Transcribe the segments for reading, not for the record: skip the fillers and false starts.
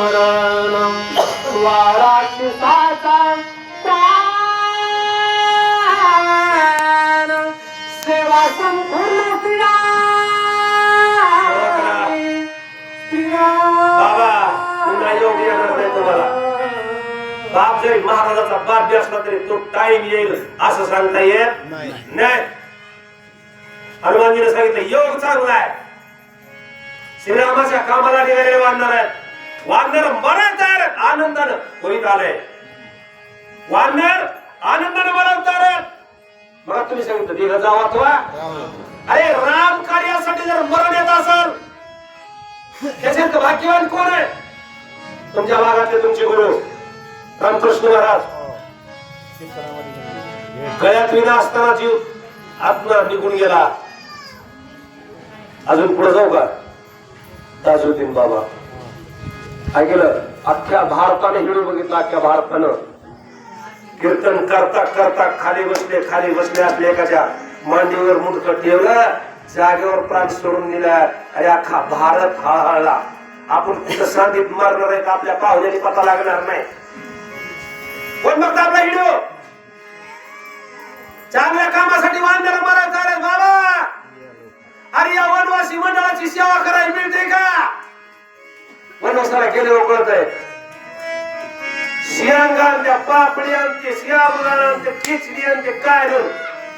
स्मरण वाळाची साचा प्राण सेवा संपूर्ण बाबा पुन्हा योग येणार नाही तुम्हाला. बाप जरी महाराजाचा बाप बी असला तरी तो टाइम येईल असं सांगता येत नाही. हनुमानजीने सांगितलं योग चांगला आहे. श्रीरामाच्या कामाला निघालेले वानर आहेत. वानर मरण तयार आहेत आनंदानं. होईत आलंय वानर आनंदानं मरण तयार आहेत. बघा तुम्ही सांगितलं दिघ जावा तो. अरे राम कार्यासाठी जर मरण येत असेल त्याच्यात भाग्यवान कोण आहे? तुमच्या भागातले तुमचे गुरु रामकृष्ण महाराज. गळ्यात विना असताना जीव आत्मा निघून गेला. अजून पुढे जाऊ का? ताजुद्दीन बाबा ऐकलं. अख्ख्या भारताने हिडू बघितलं. अख्ख्या भारतानं कीर्तन करता करता खाली बसले असले एकाच्या मांडीवर मुंडकं ठेवलं. जागेवर प्राण सोडून दिला. अरे अख्खा भारत हळहळला. आपण कुठं सांगीत मारणार आहे आपल्या पाहुण्याने पता लागणार नाही. कोण बघता आपला व्हिडिओ? चांगल्या कामासाठी वानर मरण झाले बाबा. अरे या वनवासी मंडळाची सेवा करायला मिळते का? वनवासाला गेले कळत आहे. शियांगांच्या पापड्यांचे शियामुलांचे खिचडीयांचे काय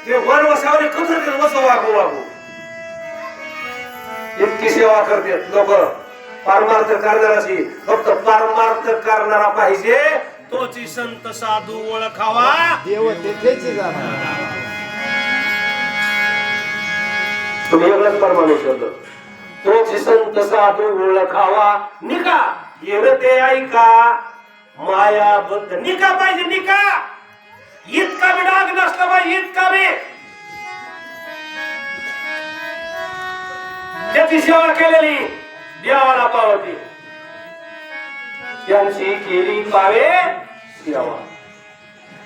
ते वनवासावर कसं वसो वागू इतकी सेवा करते लोक. पारमार्थ करणाराची फक्त पारमार्थ करणारा पाहिजे. तोची संत साधू ओळखावा. देव तेथेच जाणार. तुम्ही एवढंच परमाणू शब्द. तोची संत साधू ओळखावा. निका येण ते ऐका मायाबद्ध. निका पाहिजे निका. इतका बी डाग नसला पाहिजे. इतका बी त्याची सेवा केलेली देवाला पावती. त्यांची केली पावे सेवा.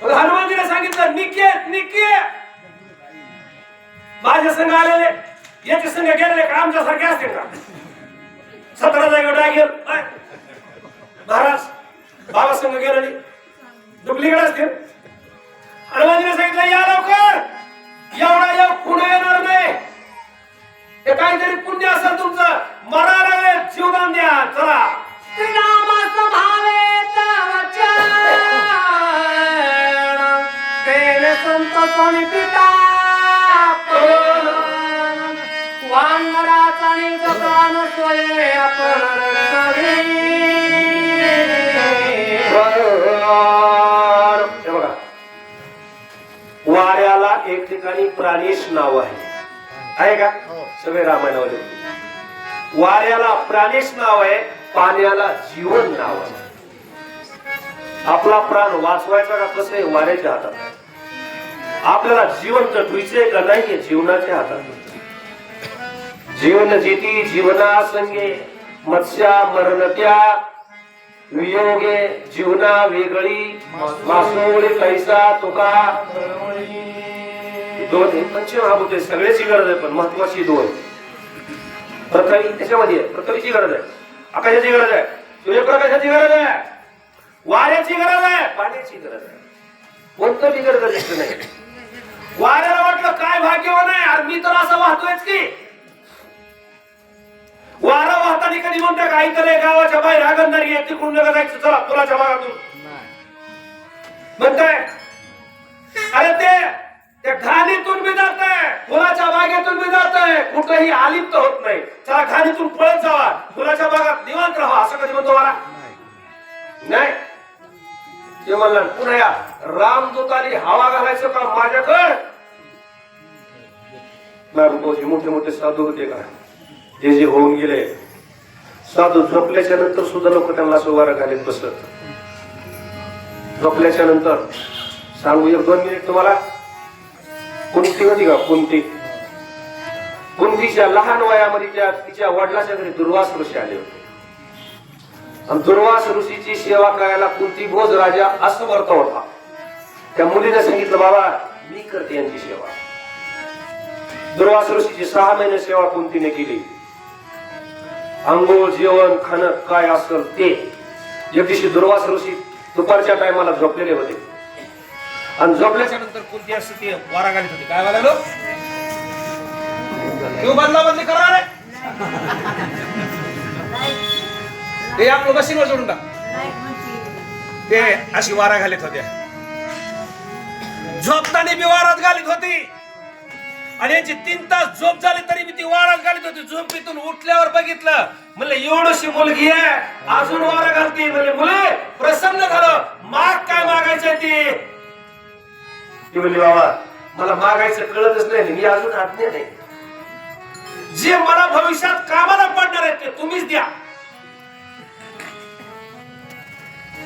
हनुमानजीने सांगितलं निके माझ्या संघ आलेले याच्या संघ गेलेले का आमच्यासारखे असतील का? 17 जागेवर डागेल महाराज बाबा संघ गेलेले डुप्लिकेट असतील. हनुमानजीने सांगितलं या लवकर. एवढा योग पुन्हा येणार नाही. हे काहीतरी पुण्य असेल तुमचं. मरा लागले जीवदान द्या. चला श्रीरामाचं भावे तवचन केले संत कोणी पिता वानराचा आणि जगान सोये आपण बघा वाऱ्याला एक ठिकाणी प्राणेश नाव आहे का? सगळे रामायणामध्ये. वाऱ्याला प्राणेश नाव आहे. पाण्याला जीवन नाव आहे. आपला प्राण वाचवायचा का कसं आहे? वाऱ्याच्या हातात. आपल्याला जिवंत ठेवायचे का नाही? जीवनाच्या हातात. जीवन जेती जीवना संगे मत्स्या मरणत्या वियोगे जीवना वेगळी मासोळी पैसा तुका. दोन पंचमहाभूते सगळ्याची गरज आहे पण महत्वाची दोन. पृथ्वी त्याच्यामध्ये पृथ्वीची गरज आहे. आकाशाची गरज आहे. सूर्यप्रकाशाची गरज आहे. वाऱ्याची गरज आहे. पाण्याची गरज आहे. कोणतंही गरज दिसत नाही. वाऱ्याला वाटलं काय भाग्यवान आहे. अरे मी तर असं वाहतोयच की. वारा वाहताना कधी म्हणता का इतर गावाच्या बाहेर आगंदारी आहे तिकडून नका जायचं चला पुलाच्या भागातून म्हणताय. अरे ते घाणीतून बी जात आहे. फुलाच्या बागेतून बी जात आहे. कुठेही आलिप्त होत नाही. चला घाणीतून पळत जावा. फुलाच्या बागात निवांत राहा असं कधी म्हणतो वारा नाही. ते म्हणलं पुन्हा या रामदूताली हवा घालायचं का माझ्याकडे? मोठे मोठे साधू होते का ते जे होऊन गेले. साधू झोपल्याच्या नंतर सुद्धा लोक त्यांना सुवारा घालीत बसत. झोपल्याच्या नंतर सांगू 1-2 मिनिट तुम्हाला. कुंती होती का? कुंतीच्या लहान वयामध्ये तिच्या वडिलाच्या घरी दुर्वास ऋषी आले होते. आणि दुर्वास ऋषीची सेवा करायला कुंती भोज राजा असमर्थ होता. त्या मुलीने सांगितलं बाबा मी करते यांची सेवा. दुर्वास ऋषीची 6 महिने सेवा कुंतीने केली. अंघोळ जेवण खाणं काय असेल ते एक दिवशी दुर्वास ऋषी दुपारच्या टायमाला झोपलेले होते आणि झोपल्याच्या नंतर कोणती अशी ती वारा घालीत होती. काय वागायलो तू बदला बदली करणार आहे ते आपलं मशीनवर जोडून टाक. ते अशी वारा घालीत होत्या, झोपताना बी वारात घालीत होती आणि यांची 3 तास झोप झाली तरी मी ती वारात घालीत होती. झोपेतून उठल्यावर बघितलं, म्हणलं एवढीशी मुलगी आहे अजून वारा घालते. म्हणले मुले प्रसन्न झालं, माग काय मागायचंय ती म्हणली बाबा मला मागायचं कळतच नाही, मी अजून आज्ञा नाही. जे मला भविष्यात कामाला पडणार आहे ते तुम्हीच द्या.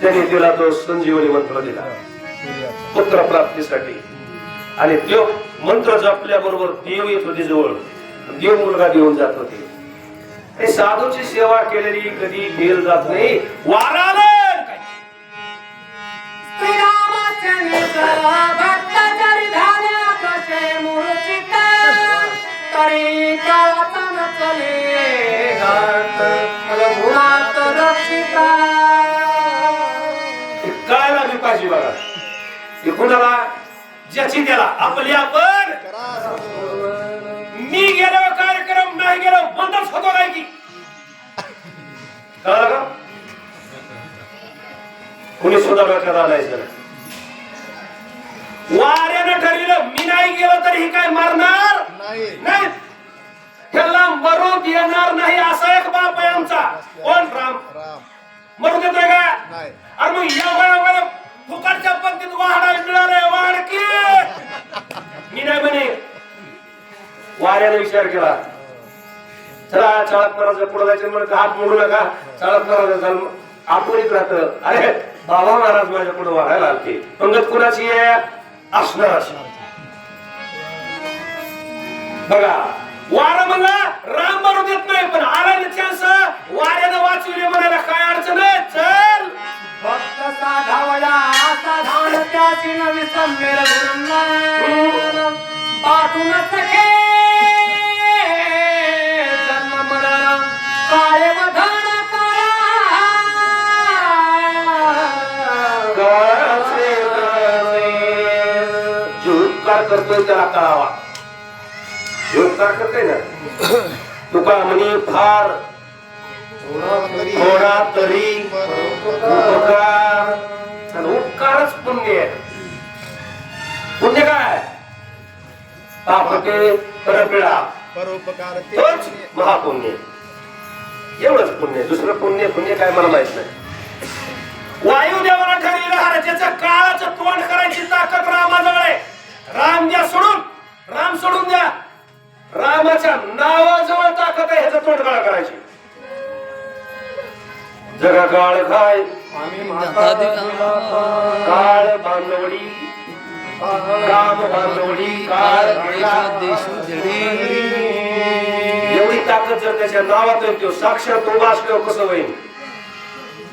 त्यांनी तिला तो संजीवनी मंत्र दिला पुत्र प्राप्तीसाठी आणि तो मंत्र जपल्या बरोबर देव येत होते जवळ, देव मुलगा देऊन जात होते. हे साधूची सेवा केलेली कधी फेल जात नाही. वाराला श्रीरामचंद्र भक्त जरी झाल्या कसे मूर्छित तरी कळतन चले घाट रघुनाथ रक्षिता. कळायला मी पाहिजे बघा हे कुणाला ज्याची त्याला आपली आपण. मी गेलो कार्यक्रम नाही गेलो बंदच होतो काय की कळलं का? कुणी सुद्धा डोक्यात आणायचं नाही. वाऱ्यानं ठरविलं मी नाही गेलो तरी ही काय मरणार नाही, त्याला मरू देणार नाही असा एक बाप आहे आमचा. कोण? राम. मरू देतोय का? अरे मग या फुकटच्या पंक्तीत वाहडायला मिळालंय वाढ की मी नाही म्हणे. वाऱ्याने विचार केला चला चाळक महाराज पुढे जायचं म्हणून हात मोडू नका. चाळक महाराज आठवणीत राहत अरे बाबा महाराज माझ्या पुढे वाढायला आलते. पंगत कुणाची आहे? असणार. बघा वारा म्हणला राम मारू देत नाही पण आला चान्स वाऱ्यानं वाचविले म्हणायला काय अडचण आहे. चल भक्त साधावला साधान त्याची नवी संमेल गुरुनान पाठून सखे जन्म मरण काळे वधन उपकार करतोय त्याला कळावा. उपकार करतोय ना तुका म्हणी फार थोडा तरी उपकार. उपकारच पुण्य आहे. पुण्य काय? पापते परपिळा परोपकार तोच महापुण्य. एवढंच पुण्य, दुसरं पुण्य पुण्य काय मला माहित नाही. वायुदेवाला ठरलेलं हार ज्याचं काळाचं तोंड करायची ताकद रामाजवळ आहे. राम द्या सोडून, राम सोडून द्या. रामाच्या नावाजवळ ताकद आहे ह्याचं तोंड काळा करायची. जगा काळ काय काळ बांधवडी काम बांधवडी काळ एवढी ताकद जर त्याच्या नावात येतो साक्षात उभा असल्यावर कसं होईल.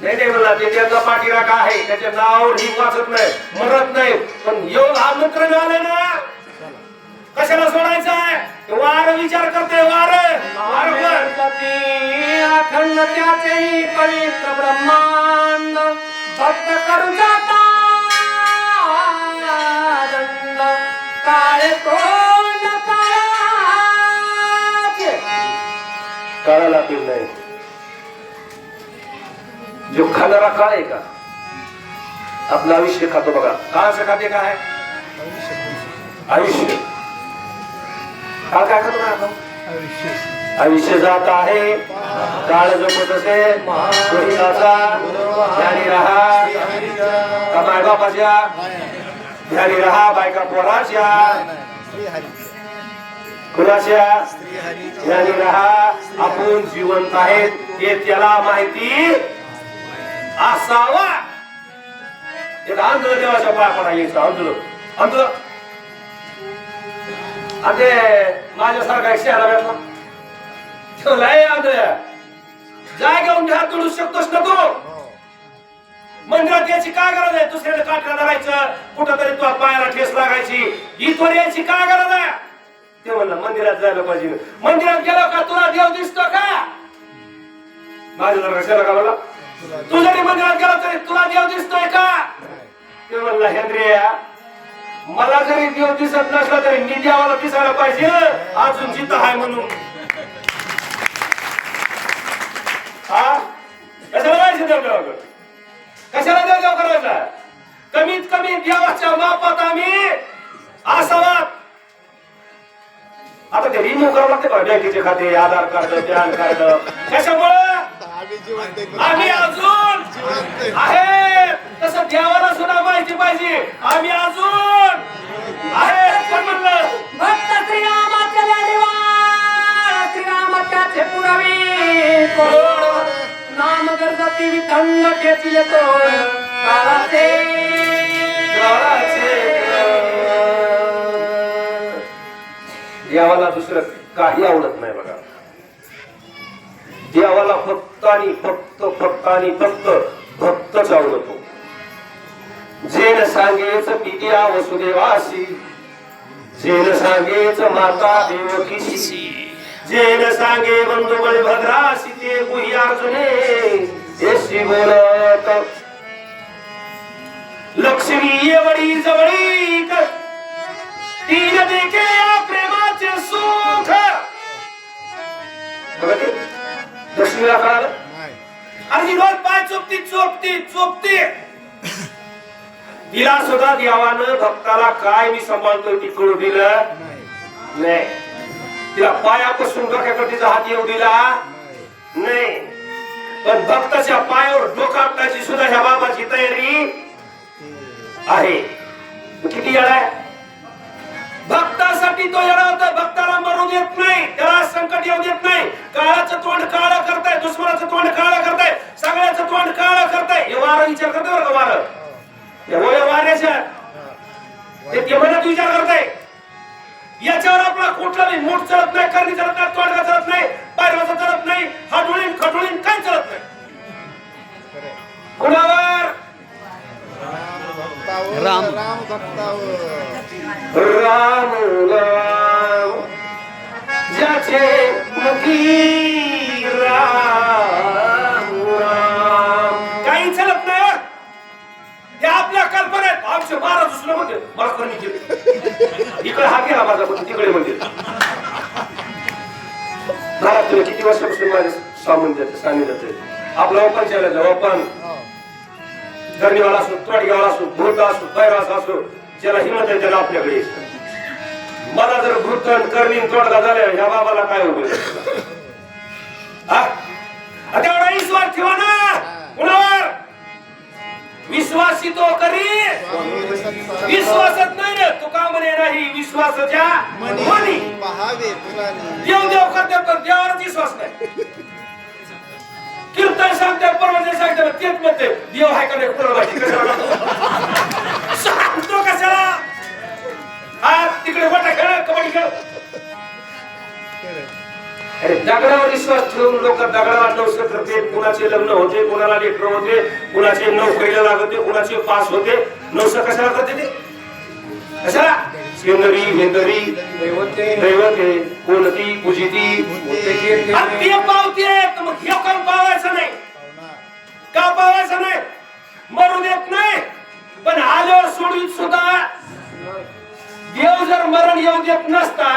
नाही नाही म्हणला ते त्याचा पाठीराखा आहे त्याच्या नावावर ही वाचत नाही मरत नाही. पण योग हा मंत्र मिळाले ना कशाला सोडायचा आहे. वार विचार करते वार अखंड त्याचे पवित्र ब्रह्मांड भक्त करून जाता दंड काळे तोंड काळाला पीर नाही. जो खाणारा काळ आहे का आपलं आयुष्य खातो बघा. काळाचं खाते काय आयुष्य. काळ काय खातो ना आपण आयुष्य जात आहे काळ जपत असे ध्यानी राहा का माय बापाच्या ध्यानी राहा बायका पोराच्या कुणाच्या ध्यानी राहा. आपण जिवंत आहेत ते त्याला माहिती असावा. आंधळ देवाच्या पाया पडा यायचं आंधळ आणि माझ्यासारखा शहरा भेटला ठेवलाय आंधळ जाय घेऊन हात जोडू शकतोस ना तू. मंदिरात यायची काय गरज आहे. दुसऱ्याने काठला धरायचं कुठंतरी तुला पायाला ठेस लागायची इथवर यायची काय गरज आहे. ते म्हणलं मंदिरात जायला पाहिजे. मंदिरात गेलो का तुला देव दिसतो का. माझ्या जर कशाला का मला तू जरी मंदिरात गेला तरी तुला देव दिसतोय का? ते म्हणला हेंद्रिया मला जरी देव दिसत नसला तरी मी देवाला दिसायला पाहिजे अजून जिथं आहे म्हणून. हा कशाला जायचं देवदेवाकडे? कशाला देवदेव करायचा? कमीत कमी देवाच्या मापात आम्ही असावा. आता ते रिन्यू करावं लागते का बँकेचे खाते, आधार कार्ड, पॅन कार्ड? कशामुळं? आम्ही अजून आहे तसं देवाला सुद्धा माहिती पाहिजे आम्ही अजून आहे. कोण म्हणलं? भक्त श्रीरामाच्या लाडीवाळ श्रीरामाच्या पुरावी कोण नाम गरजती विथंड खेचले तोड काळाचे देवाला दुसरं काही आवडत नाही बघा. देवाला फक्त आणि फक्त फक्त आणि फक्त भक्तच आवडतो. जेन सांगेच पित्या वसुदेवासी, जेन सांगेच माता देवकीशी, जेन सांगे बंधू बळभद्रासी ते गुही अर्जुने येशी बोलत. लक्ष्मी येवडी जवळीक तीन देखे या प्रेमाचे सुख. बघा ते लक्ष्मीला कळालं आणि रोज पाय चोपती चोपती चोपती. तिला सुद्धा देवानं भक्ताला काय मी सांभाळतोय ती कळू दिलं नाही. तिला पायापासून डोक्याकडे तिचा हात येऊ दिला नाही. पण भक्ताच्या पायावर डोका आपटायची सुद्धा ह्या बाबाची तयारी आहे. किती येणार आहे भक्तासाठी? तो येणार होता. भक्ताला मरू देत नाही, त्याला संकट येऊ देत नाही. काळाचं तोंड काळं करताय, दुश्मनाचं तोंड काळं करताय, सगळ्याचं तोंड काळं करताय. हे वारं विचार करताय बरं का? वारं वाऱ्याच्या ते मनात विचार करताय. याच्यावर आपला कुठलाही मूठ चलत नाही, करणी चलत नाही, तोंडगा चलत नाही, पायरवाचा चलत नाही, हाडुळीन खटुळीन काही चलत नाही. कुणावर? राम भक्तावर. राम राम ज्याचे मुखी राम राम. काही चलत नाही. हे आपल्या कल्पनेत आमचे महाराज दुसरं म्हणते मला करणी केली. इकडे हा गेला माझा पण तिकडे म्हणते. घरात तुम्ही किती वर्षापासून माझे सानिध्यात आपला ओपन चालायचं. ओपन धरणीवाला असो, तोडगेवाला असो, भूत असो, बैरास असो, ज्याला हिंमत आहे त्याला आपल्याकडे. मला जर भूतन करणी तोडगा झाल्या ह्या बाबाला काय उपयोग? तेवढा विश्वास ठेवा ना. कुणावर विश्वासी तो करी विश्वासच नाही रे. तुका म्हणे नाही विश्वासाच्या मनी. देव देव करते पण देवावरच विश्वास नाही. कीर्तन सांगते परवाचे सांगते तेच म्हणते देव आहे का नाही कुणाला सांगतो कशाला? हा तिकडे मोठा खेळ कबड्डी खेळ. अरे दगडावर विश्वास ठेवून लोक दगडावर नवस करते. कुणाचे लग्न होते, कुणाला लेकर होते, कुणाचे नोकरीला लागते, कुणाचे पास होते. नवस कशाला करते ते? कशाला? शेंदरी हेंदरी दैवते कोणती पूजिती ते पावते. मग हे काम पावायचं नाही का? पावायचं नाही, मरू देत नाही. पण आल्यावर सोडून सुद्धा देव जर मरण येऊ देत नसता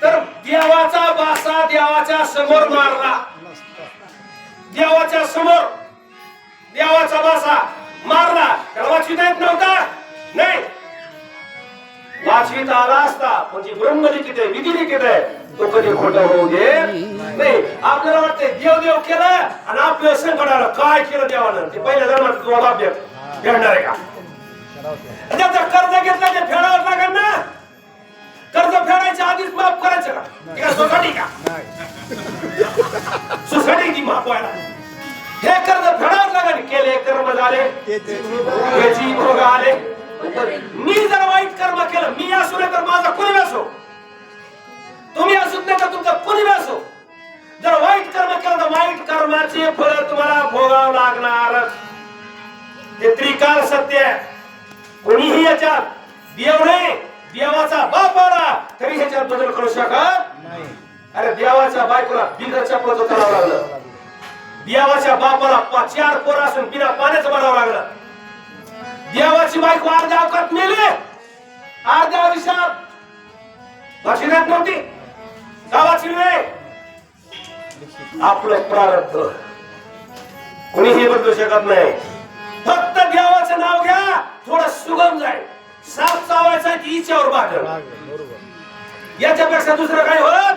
तर देवाचा बासा देवाच्या समोर मारला. देवाच्या समोर देवाचा बासा मारला. त्याला वाचवित येत नव्हता नाही. वाचवित आला असता म्हणजे ब्रह्मलिखित आहे, विधिलिखित आहे. तो कधी खोटं होऊ दे नाही. आपल्याला वाटतंय देव देव केलं आणि आपल्या संकटाला काय केलं देवानं ते पहिल्या जन्मात तुला बाप फेडणार आहे का? त्याचं कर्ज घेतलं ते फेडावं लागेल ना. कर्ज फेडायच्या आधीच माफ करायचं का? सोसायटी का? सोसायटी ती माफ व्हायला हे कर्ज फेडावं लागेल. केले कर्म झाले त्याची भोग आले. मी जर वाईट कर्म केलं, मी असू नये तर माझा कुणी असो, तुम्ही असू नाही तर तुमचा कुणी असो, जर वाईट कर्म केलं तर वाईट कर्माचे फळ तुम्हाला भोगावं लागणार. ते त्रिकाल सत्य आहे. कोणीही याच्यात देव नाही, देवाचा बाप आला तरी ह्याच्यात बदल करू शकत नाही. अरे देवाच्या बायकोला बिगर चपलाचं करावं लागलं. देवाच्या बापाला 4 पोरं असून बिना पाण्याचं बघावं लागलं. देवाची बायको अर्ध्या अवकात मेली, अर्ध्या आयुष्यात बशिरात नव्हती. गावाची वेळ आपलं प्रारब्ध कोणीही बदलू शकत नाही. फक्त देवाचं नाव घ्या, थोडं सुगम जाईल. साप चावायचा की हिच्यावर भागल, बरोबर. याच्यापेक्षा दुसरं काही होत